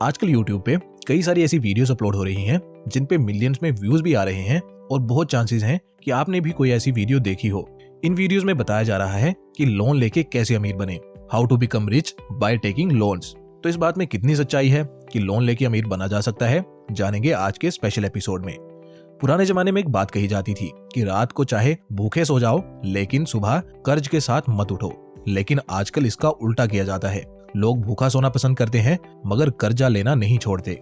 आजकल YouTube पे कई सारी ऐसी वीडियोस अपलोड हो रही हैं जिन पे मिलियंस में व्यूज भी आ रहे हैं और बहुत चांसेस हैं कि आपने भी कोई ऐसी वीडियो देखी हो। इन वीडियोस में बताया जा रहा है कि लोन लेके कैसे अमीर बने, how to become rich by taking loans. तो इस बात में कितनी सच्चाई है कि लोन लेके अमीर बना जा सकता है, जानेंगे आज के स्पेशल एपिसोड में। पुराने जमाने में एक बात कही जाती थी कि रात को चाहे भूखे सो जाओ लेकिन सुबह कर्ज के साथ मत उठो। लेकिन आजकल इसका उल्टा किया जाता है, लोग भूखा सोना पसंद करते हैं मगर कर्जा लेना नहीं छोड़ते।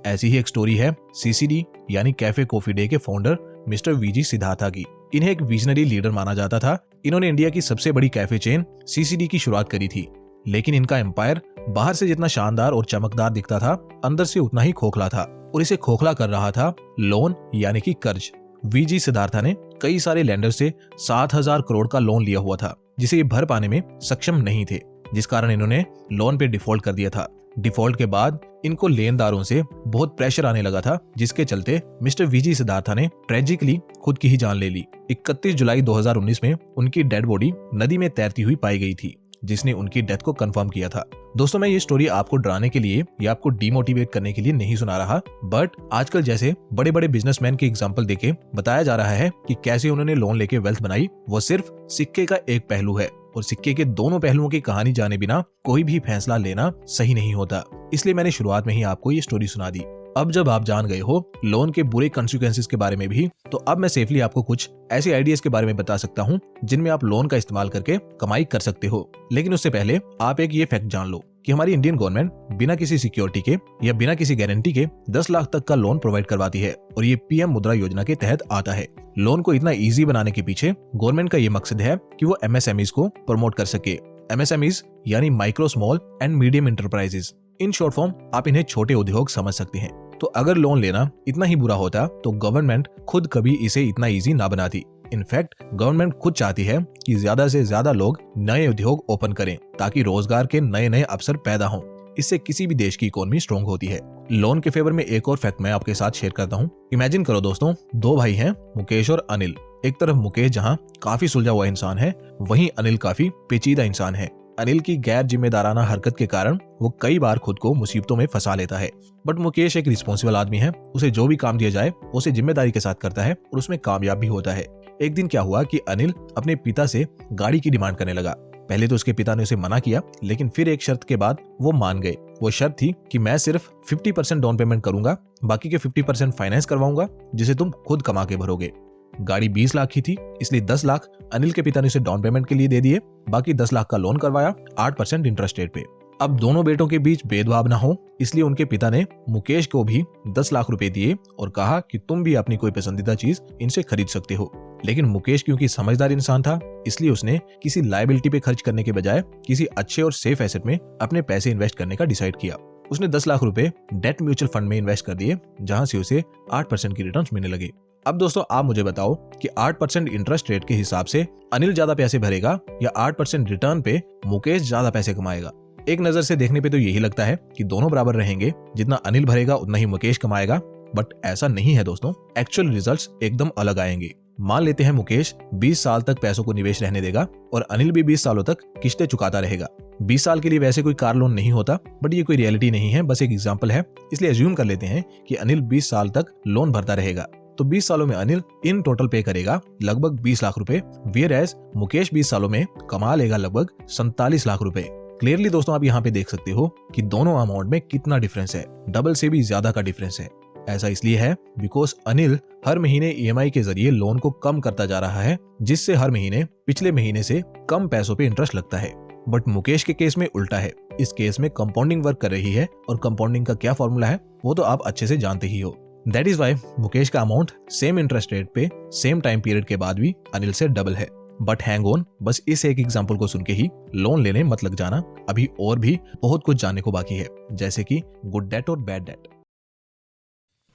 ऐसी ही एक स्टोरी है CCD यानी कैफे कॉफी डे के फाउंडर मिस्टर VG सिद्धार्था की। इन्हें एक विजनरी लीडर माना जाता था। इन्होंने इंडिया की सबसे बड़ी कैफे चेन CCD की शुरुआत करी थी, लेकिन इनका एम्पायर बाहर से जितना शानदार और चमकदार दिखता था, अंदर से उतना ही खोखला था और इसे खोखला कर रहा था लोन यानी कि कर्ज। VG सिद्धार्था ने कई सारे लेंडर से 7,000 करोड़ का लोन लिया हुआ था जिसे ये भर पाने में सक्षम नहीं थे, जिस कारण इन्होंने लोन पे डिफॉल्ट कर दिया था। डिफॉल्ट के बाद इनको लेनदारों से बहुत प्रेशर आने लगा था, जिसके चलते मिस्टर VG सिद्धार्था ने ट्रेजिकली खुद की ही जान ले ली। 31 जुलाई 2019 में उनकी डेड बॉडी नदी में तैरती हुई पाई गई थी, जिसने उनकी डेथ को कंफर्म किया था। दोस्तों, मैं ये स्टोरी आपको डराने के लिए या आपको डिमोटिवेट करने के लिए नहीं सुना रहा, बट आजकल जैसे बड़े बड़े बिजनेसमैन के एग्जांपल देके बताया जा रहा है कि कैसे उन्होंने लोन लेके वेल्थ बनाई। वो सिर्फ सिक्के का एक पहलू है और सिक्के के दोनों पहलुओं की कहानी जाने बिना कोई भी फैसला लेना सही नहीं होता। इसलिए मैंने शुरुआत में ही आपको ये स्टोरी सुना दी। अब जब आप जान गए हो लोन के बुरे कॉन्सिक्वेंसेस के बारे में भी, तो अब मैं सेफली आपको कुछ ऐसे आइडियाज के बारे में बता सकता हूँ जिनमें आप लोन का इस्तेमाल करके कमाई कर सकते हो। लेकिन उससे पहले आप एक ये फैक्ट जान लो कि हमारी इंडियन गवर्नमेंट बिना किसी सिक्योरिटी के या बिना किसी गारंटी के 10 लाख तक का लोन प्रोवाइड करवाती है और ये PM मुद्रा योजना के तहत आता है। लोन को इतना इजी बनाने के पीछे गवर्नमेंट का ये मकसद है कि वो MSMEs को प्रमोट कर सके। MSMEs यानी micro small and medium enterprises, in short form आप इन्हें छोटे उद्योग समझ सकते हैं। तो अगर लोन लेना इतना ही बुरा होता तो गवर्नमेंट खुद कभी इसे इतना इजी ना बनाती। इनफैक्ट गवर्नमेंट खुद चाहती है कि ज्यादा से ज्यादा लोग नए उद्योग ओपन करें ताकि रोजगार के नए नए अवसर पैदा हों। इससे किसी भी देश की इकोनॉमी स्ट्रॉन्ग होती है। लोन के फेवर में एक और फैक्ट मैं आपके साथ शेयर करता हूँ। इमेजिन करो दोस्तों, दो भाई हैं, मुकेश और अनिल। एक तरफ मुकेश जहाँ काफी सुलझा हुआ इंसान है, वहीं अनिल काफी पेचीदा इंसान है। अनिल की गैर जिम्मेदाराना हरकत के कारण वो कई बार खुद को मुसीबतों में फंसा लेता है, बट मुकेश एक रिस्पॉन्सिबल आदमी है। उसे जो भी काम दिया जाए उसे जिम्मेदारी के साथ करता है और उसमें कामयाब भी होता है। एक दिन क्या हुआ कि अनिल अपने पिता से गाड़ी की डिमांड करने लगा। पहले तो उसके पिता ने उसे मना किया, लेकिन फिर एक शर्त के बाद वो मान गए। वो शर्त थी कि मैं सिर्फ 50% डाउन पेमेंट करूंगा, बाकी के 50% फाइनेंस करवाऊंगा जिसे तुम खुद कमा के भरोगे। गाड़ी 20 लाख की थी, इसलिए 10 लाख अनिल के पिता ने उसे डाउन पेमेंट के लिए दे दिए, बाकी 10 लाख का लोन करवाया 8% इंटरेस्ट रेट पे। अब दोनों बेटों के बीच भेदभाव ना हो, इसलिए उनके पिता ने मुकेश को भी 10 लाख रुपए दिए और कहा कि तुम भी अपनी कोई पसंदीदा चीज इनसे खरीद सकते हो। लेकिन मुकेश क्योंकि समझदार इंसान था, इसलिए उसने किसी लायबिलिटी पे खर्च करने के बजाय किसी अच्छे और सेफ एसेट में अपने पैसे इन्वेस्ट करने का डिसाइड किया। उसने 10 लाख रुपए डेट म्यूचुअल फंड में इन्वेस्ट कर दिए, जहां से उसे 8% की रिटर्न्स मिलने लगे। अब दोस्तों, आप मुझे बताओ कि 8% इंटरेस्ट रेट के हिसाब से अनिल ज्यादा पैसे भरेगा या 8% रिटर्न पे मुकेश ज्यादा पैसे कमाएगा? एक नजर से देखने पे तो यही लगता है कि दोनों बराबर रहेंगे, जितना अनिल भरेगा उतना ही मुकेश कमाएगा, बट ऐसा नहीं है दोस्तों। एक्चुअल रिजल्ट्स एकदम अलग आएंगे। मान लेते हैं मुकेश 20 साल तक पैसों को निवेश रहने देगा और अनिल भी 20 सालों तक किस्तें चुकाता रहेगा। 20 साल के लिए वैसे कोई कार लोन नहीं होता, बट ये कोई रियलिटी नहीं है, बस एक एग्जांपल है। इसलिए अज्यूम कर लेते हैं कि अनिल 20 साल तक लोन भरता रहेगा, तो 20 सालों में अनिल इन टोटल पे करेगा लगभग 20 लाख रुपए, वेयर एज मुकेश 20 सालों में कमा लेगा लगभग 47 लाख रुपए। क्लियरली दोस्तों, आप यहाँ पे देख सकते हो कि दोनों अमाउंट में कितना डिफरेंस है, डबल से भी ज्यादा का डिफरेंस है। ऐसा इसलिए है बिकॉज अनिल हर महीने EMI के जरिए लोन को कम करता जा रहा है, जिससे हर महीने पिछले महीने से कम पैसों पे इंटरेस्ट लगता है। बट मुकेश के केस में उल्टा है। इस केस में कंपाउंडिंग वर्क कर रही है और कंपाउंडिंग का क्या फॉर्मूला है वो तो आप अच्छे से जानते ही हो। दैट इज वाई मुकेश का अमाउंट सेम इंटरेस्ट रेट पे सेम टाइम पीरियड के बाद भी अनिल से डबल है। बट हैंग ऑन, बस इस एक एग्जांपल को सुन के ही लोन लेने मत लग जाना। अभी और भी बहुत कुछ जानने को बाकी है, जैसे कि गुड डेट और बैड डेट।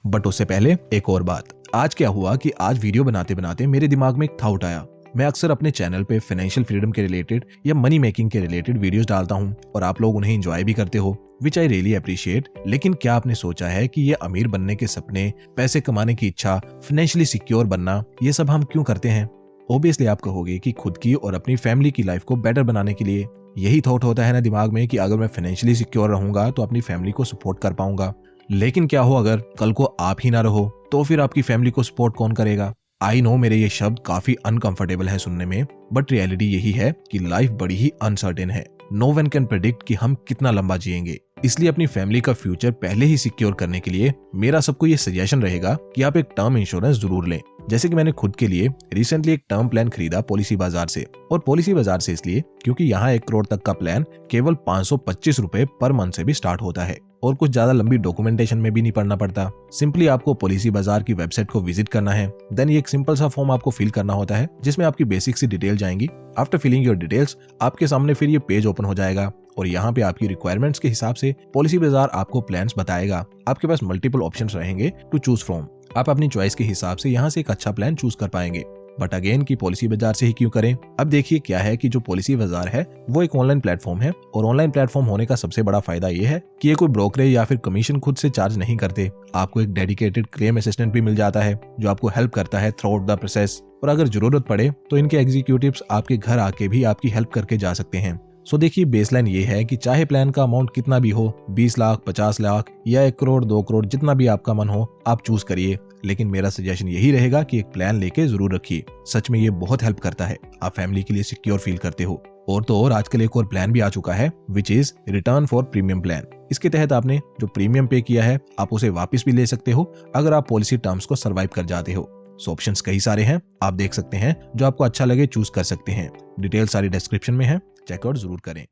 बट उससे पहले एक और बात। आज क्या हुआ कि आज वीडियो बनाते बनाते मेरे दिमाग में एक थॉट आया। मैं अक्सर अपने चैनल पे फाइनेंशियल फ्रीडम के रिलेटेड या मनी मेकिंग के रिलेटेड वीडियोस डालता हूँ और आप लोग उन्हें एंजॉय भी करते हो, विच आई रियली अप्रिशिएट। लेकिन क्या आपने सोचा है कि ये अमीर बनने के सपने, पैसे कमाने की इच्छा, फाइनेंशियली सिक्योर बनना, ये सब हम क्यों करते हैं? ऑब्वियसली आप कहोगे कि खुद की और अपनी फैमिली की लाइफ को बेटर बनाने के लिए। यही थॉट होता है ना दिमाग में कि अगर मैं फाइनेंशियली सिक्योर रहूंगा तो अपनी फैमिली को सपोर्ट कर पाऊंगा। लेकिन क्या हो अगर कल को आप ही ना रहो, तो फिर आपकी फैमिली को सपोर्ट कौन करेगा? आई नो मेरे ये शब्द काफी अनकंफर्टेबल है सुनने में, बट रियलिटी यही है कि लाइफ बड़ी ही अनसर्टेन है। नो वन कैन प्रेडिक्ट कि हम कितना लंबा जिएंगे। इसलिए अपनी फैमिली का फ्यूचर पहले ही सिक्योर करने के लिए मेरा सबको ये सजेशन रहेगा कि आप एक टर्म इंश्योरेंस जरूर लें। जैसे कि मैंने खुद के लिए रिसेंटली एक टर्म प्लान खरीदा पॉलिसी बाजार से, और पॉलिसी बाजार से इसलिए क्योंकि यहाँ 1 करोड़ तक का प्लान केवल 525 रुपए पर मंथ से भी स्टार्ट होता है और कुछ ज्यादा लंबी डॉक्यूमेंटेशन में भी नहीं पड़ना पड़ता। सिंपली आपको पॉलिसी बाजार की वेबसाइट को विजिट करना है, देन ये एक सिंपल सा फॉर्म आपको फिल करना होता है जिसमें आपकी बेसिक सी डिटेल जाएंगी। आफ्टर फिलिंग योर डिटेल्स आपके सामने फिर ये पेज ओपन हो जाएगा और यहाँ पे आपकी रिक्वायरमेंट्स के हिसाब से पॉलिसी बाजार आपको प्लान्स बताएगा। आपके पास मल्टीपल ऑप्शंस रहेंगे टू चूज फ्रॉम। आप अपनी चॉइस के हिसाब से यहाँ से एक अच्छा प्लान चूज कर पाएंगे। बट अगेन की पॉलिसी बाजार से ही क्यों करें? अब देखिए क्या है कि जो पॉलिसी बाजार है वो एक ऑनलाइन प्लेटफॉर्म है, और ऑनलाइन प्लेटफॉर्म होने का सबसे बड़ा फायदा ये है कि ये कोई ब्रोकरेज या फिर कमीशन खुद से चार्ज नहीं करते। आपको एक डेडिकेटेड क्लेम असिस्टेंट भी मिल जाता है जो आपको हेल्प करता है थ्रू आउट द प्रोसेस, और अगर जरूरत पड़े तो इनके एग्जीक्यूटिव्स आपके घर आके भी आपकी हेल्प करके जा सकते हैं। सो देखिए बेसलाइन ये है कि चाहे प्लान का अमाउंट कितना भी हो, 20 लाख, 50 लाख या 1 करोड़, 2 करोड़, जितना भी आपका मन हो आप चूज करिए। लेकिन मेरा सजेशन यही रहेगा कि एक प्लान लेके जरूर रखिए। सच में ये बहुत हेल्प करता है, आप फैमिली के लिए सिक्योर फील करते हो। और तो और आजकल एक और प्लान भी आ चुका है which is return for premium plan. इसके तहत आपने जो प्रीमियम पे किया है आप उसे वापस भी ले सकते हो अगर आप पॉलिसी टर्म्स को सर्वाइव कर जाते हो। सो ऑप्शंस कई सारे हैं, आप देख सकते हैं, जो आपको अच्छा लगे चूज कर सकते हैं। डिटेल सारी डिस्क्रिप्शन में है, चेकआउट जरूर करें।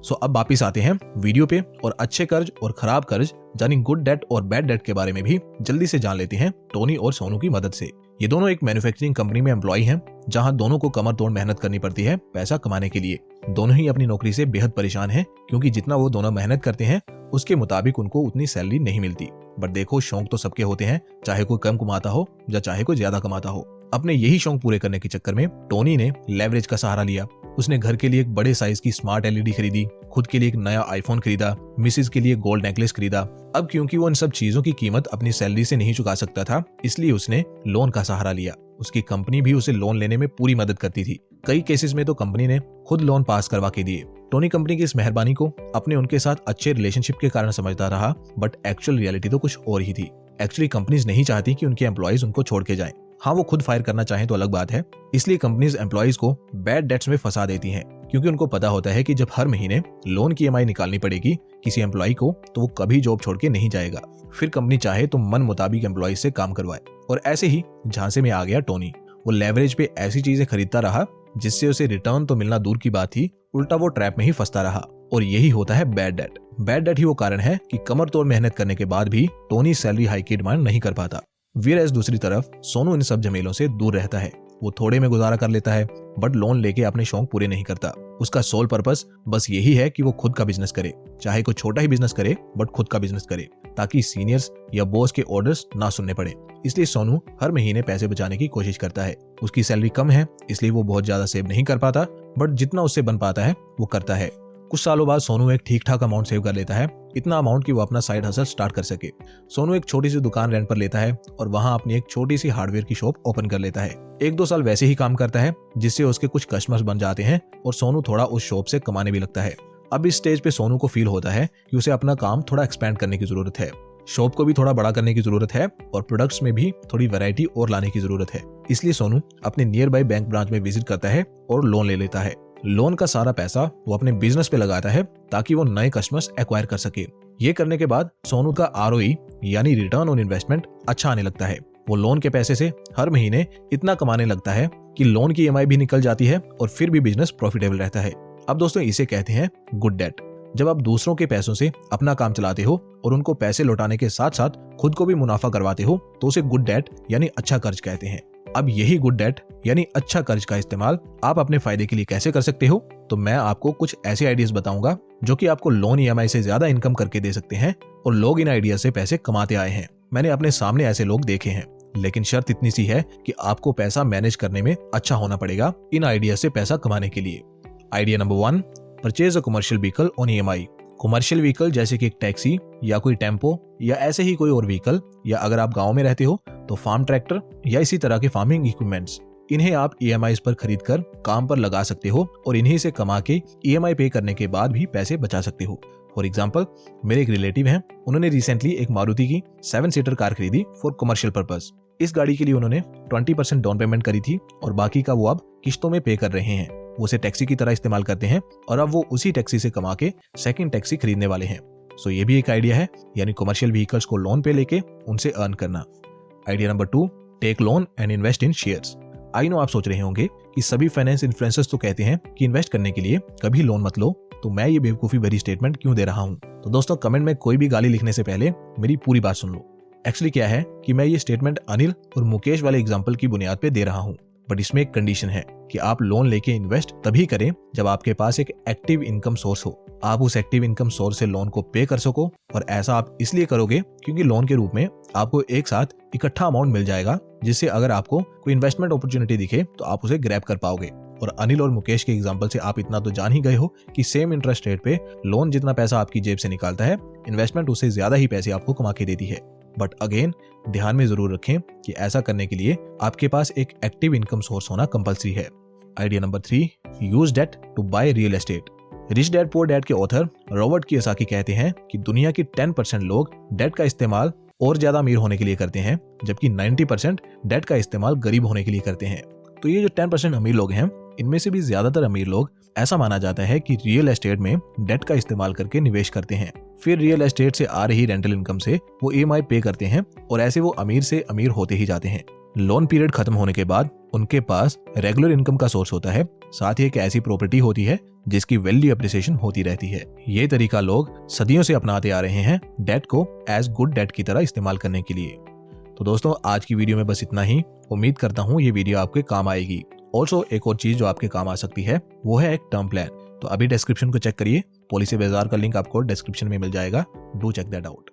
सो अब वापिस आते हैं वीडियो पे, और अच्छे कर्ज और खराब कर्ज यानी गुड डेट और बैड डेट के बारे में भी जल्दी से जान लेते हैं टोनी और सोनू की मदद से। ये दोनों एक मैन्युफैक्चरिंग कंपनी में एम्प्लॉय हैं, जहां दोनों को कमर तोड़ मेहनत करनी पड़ती है पैसा कमाने के लिए। दोनों ही अपनी नौकरी से बेहद परेशान हैं क्योंकि जितना वो दोनों मेहनत करते हैं उसके मुताबिक उनको उतनी सैलरी नहीं मिलती। बट देखो शौक तो सबके होते हैं, चाहे कोई कम कमाता हो या चाहे कोई ज्यादा कमाता हो। अपने यही शौक पूरे करने के चक्कर में टोनी ने लेवरेज का सहारा लिया। उसने घर के लिए एक बड़े साइज की स्मार्ट एलईडी खरीदी, खुद के लिए एक नया आईफोन खरीदा, मिसेज के लिए गोल्ड नेकलेस खरीदा। अब क्योंकि वो इन सब चीजों की कीमत अपनी सैलरी से नहीं चुका सकता था, इसलिए उसने लोन का सहारा लिया। उसकी कंपनी भी उसे लोन लेने में पूरी मदद करती थी। कई केसेस में तो कंपनी ने खुद लोन पास करवा के दिए। टोनी कंपनी की इस मेहरबानी को अपने उनके साथ अच्छे रिलेशनशिप के कारण समझता रहा, बट एक्चुअल रियलिटी तो कुछ और ही थी। एक्चुअली कंपनीज नहीं चाहती कि उनके एम्प्लॉइज उनको छोड़ के जाएं। हाँ, वो खुद फायर करना चाहें तो अलग बात है। इसलिए कंपनीज एम्प्लॉइज को बैड डेट्स में फंसा देती हैं, क्योंकि उनको पता होता है कि जब हर महीने लोन की ईएमआई निकालनी पड़ेगी किसी एम्प्लॉय को तो वो कभी जॉब छोड़ के नहीं जाएगा। फिर कंपनी चाहे तो मन मुताबिक एम्प्लॉय से काम करवाए। और ऐसे ही झांसे में आ गया टोनी। वो लेवरेज पे ऐसी चीजें खरीदता रहा जिससे उसे रिटर्न तो मिलना दूर की बात थी, उल्टा वो ट्रैप में ही फंसता रहा। और यही होता है बैड डेट। बैड डेट ही वो कारण है कि कमर तोड़ मेहनत करने के बाद भी टोनी सैलरी हाइक की डिमांड नहीं कर पाता। वीरेस दूसरी तरफ सोनू इन सब झमेलों से दूर रहता है। वो थोड़े में गुजारा कर लेता है, बट लोन लेके अपने शौक पूरे नहीं करता। उसका सोल पर्पस बस यही है कि वो खुद का बिजनेस करे, चाहे कोई छोटा ही बिजनेस करे बट खुद का बिजनेस करे, ताकि सीनियर्स या बॉस के ऑर्डर्स ना सुनने पड़े। इसलिए सोनू हर महीने पैसे बचाने की कोशिश करता है। उसकी सैलरी कम है इसलिए वो बहुत ज्यादा सेव नहीं कर पाता, बट जितना उससे बन पाता है वो करता है। कुछ सालों बाद सोनू एक ठीक ठाक अमाउंट सेव कर लेता है, इतना अमाउंट कि वो अपना साइड हसल स्टार्ट कर सके। सोनू एक छोटी सी दुकान रेंट पर लेता है और वहां अपनी एक छोटी सी हार्डवेयर की शॉप ओपन कर लेता है। 1-2 साल वैसे ही काम करता है, जिससे उसके कुछ कस्टमर्स बन जाते हैं और सोनू थोड़ा उस शॉप से कमाने भी लगता है। अब इस स्टेज पे सोनू को फील होता है कि उसे अपना काम थोड़ा एक्सपेंड करने की जरूरत है, शॉप को भी थोड़ा बड़ा करने की जरूरत है और प्रोडक्ट्स में भी थोड़ी वैरायटी और लाने की जरूरत है। इसलिए सोनू अपने नियर बाय बैंक ब्रांच में विजिट करता है और लोन ले लेता है। लोन का सारा पैसा वो अपने बिजनेस पे लगाता है ताकि वो नए कस्टमर्स एक्वायर कर सके। ये करने के बाद सोनू का आरओई यानी रिटर्न ऑन इन्वेस्टमेंट अच्छा आने लगता है। वो लोन के पैसे से हर महीने इतना कमाने लगता है कि लोन की ईएमआई भी निकल जाती है और फिर भी बिजनेस प्रॉफिटेबल रहता है। अब दोस्तों इसे कहते हैं गुड डेट। जब आप दूसरों के पैसों से अपना काम चलाते हो और उनको पैसे लौटाने के साथ साथ खुद को भी मुनाफा करवाते हो तो उसे गुड डेट यानी अच्छा कर्ज कहते हैं। अब यही गुड डेट यानी अच्छा कर्ज का इस्तेमाल आप अपने फायदे के लिए कैसे कर सकते हो, तो मैं आपको कुछ ऐसे आइडियाज बताऊंगा जो कि आपको लोन ईएमआई से ज्यादा इनकम करके दे सकते हैं और लोग इन आइडिया से पैसे कमाते आए हैं। मैंने अपने सामने ऐसे लोग देखे हैं, लेकिन शर्त इतनी सी है कि आपको पैसा मैनेज करने में अच्छा होना पड़ेगा इन आइडिया से पैसा कमाने के लिए। Idea number 1, purchase a commercial vehicle on EMI. Commercial vehicle जैसे कि एक टैक्सी या कोई टेम्पो या ऐसे ही कोई और व्हीकल, या अगर आप गांव में रहते हो तो फार्म ट्रैक्टर या इसी तरह के फार्मिंग इक्विपमेंट्स। इन्हें आप EMIs पर खरीद कर काम पर लगा सकते हो और इन्हीं से कमा के EMI पे करने के बाद भी पैसे बचा सकते हो। फॉर एग्जाम्पल, मेरे एक रिलेटिव हैं, उन्होंने रिसेंटली एक मारुति की 7 सीटर कार खरीदी फॉर कमर्शियल पर्पस। इस गाड़ी के लिए उन्होंने 20% डाउन पेमेंट करी थी और बाकी का वो अब किश्तों में पे कर रहे हैं। वो उसे टैक्सी की तरह इस्तेमाल करते हैं और अब वो उसी टैक्सी से कमा के सेकंड टैक्सी खरीदने वाले हैं। सो ये भी एक आइडिया है, यानी कमर्शियल व्हीकल्स को लोन पे लेके उनसे अर्न करना। Idea number 2, take loan and invest in shares. I know आप सोच रहे होंगे कि सभी फाइनेंस इन्फ्लुएंसर्स तो कहते हैं कि इन्वेस्ट करने के लिए कभी लोन मत लो, तो मैं ये बेवकूफी भरी स्टेटमेंट क्यों दे रहा हूँ। तो दोस्तों, कमेंट में कोई भी गाली लिखने से पहले मेरी पूरी बात सुन लो। एक्चुअली क्या है कि मैं ये स्टेटमेंट अनिल और मुकेश वाले एग्जाम्पल की बुनियाद पे दे रहा हूँ, बट इसमें एक कंडीशन है कि आप लोन लेके इन्वेस्ट तभी करें जब आपके पास एक एक्टिव इनकम सोर्स हो, आप उस एक्टिव इनकम सोर्स से लोन को पे कर सको। और ऐसा आप इसलिए करोगे क्योंकि लोन के रूप में आपको एक साथ इकट्ठा अमाउंट मिल जाएगा, जिससे अगर आपको कोई इन्वेस्टमेंट अपॉर्चुनिटी दिखे तो आप उसे ग्रैब कर पाओगे। और अनिल और मुकेश के एग्जाम्पल से आप इतना तो जान ही गए हो कि सेम इंटरेस्ट रेट पे लोन जितना पैसा आपकी जेब से निकालता है, इन्वेस्टमेंट उससे ज्यादा ही पैसे आपको कमा के देती है। बट अगेन ध्यान में जरूर रखें कि ऐसा करने के लिए आपके पास एक एक्टिव इनकम सोर्स होना कंपलसरी है। Idea number 3, use debt to buy real estate. Rich Dad Poor Dad के ऑथर रॉबर्ट कियोसाकी कहते हैं कि दुनिया की 10% लोग डेट का इस्तेमाल और ज्यादा अमीर होने के लिए करते हैं, जबकि 90% डेट का इस्तेमाल गरीब होने के लिए करते हैं। तो ये जो 10% अमीर लोग हैं, इनमें से भी ज्यादातर अमीर लोग ऐसा माना जाता है कि रियल एस्टेट में डेट का इस्तेमाल करके निवेश करते हैं। फिर रियल एस्टेट से आ रही रेंटल इनकम से वो EMI पे करते हैं और ऐसे वो अमीर से अमीर होते ही जाते हैं। लोन पीरियड खत्म होने के बाद उनके पास रेगुलर इनकम का सोर्स होता है, साथ ही एक ऐसी प्रॉपर्टी होती है जिसकी वैल्यू अप्रिसिएशन होती रहती है। ये तरीका लोग सदियों से अपनाते आ रहे हैं डेट को एज गुड डेट की तरह इस्तेमाल करने के लिए। तो दोस्तों, आज की वीडियो में बस इतना ही। उम्मीद करता हूँ ये वीडियो आपके काम आएगी। ऑल्सो एक और चीज जो आपके काम आ सकती है वो है एक टर्म प्लान। तो अभी डिस्क्रिप्शन को चेक करिए, पॉलिसी बाजार का लिंक आपको डिस्क्रिप्शन में मिल जाएगा। Do check that out.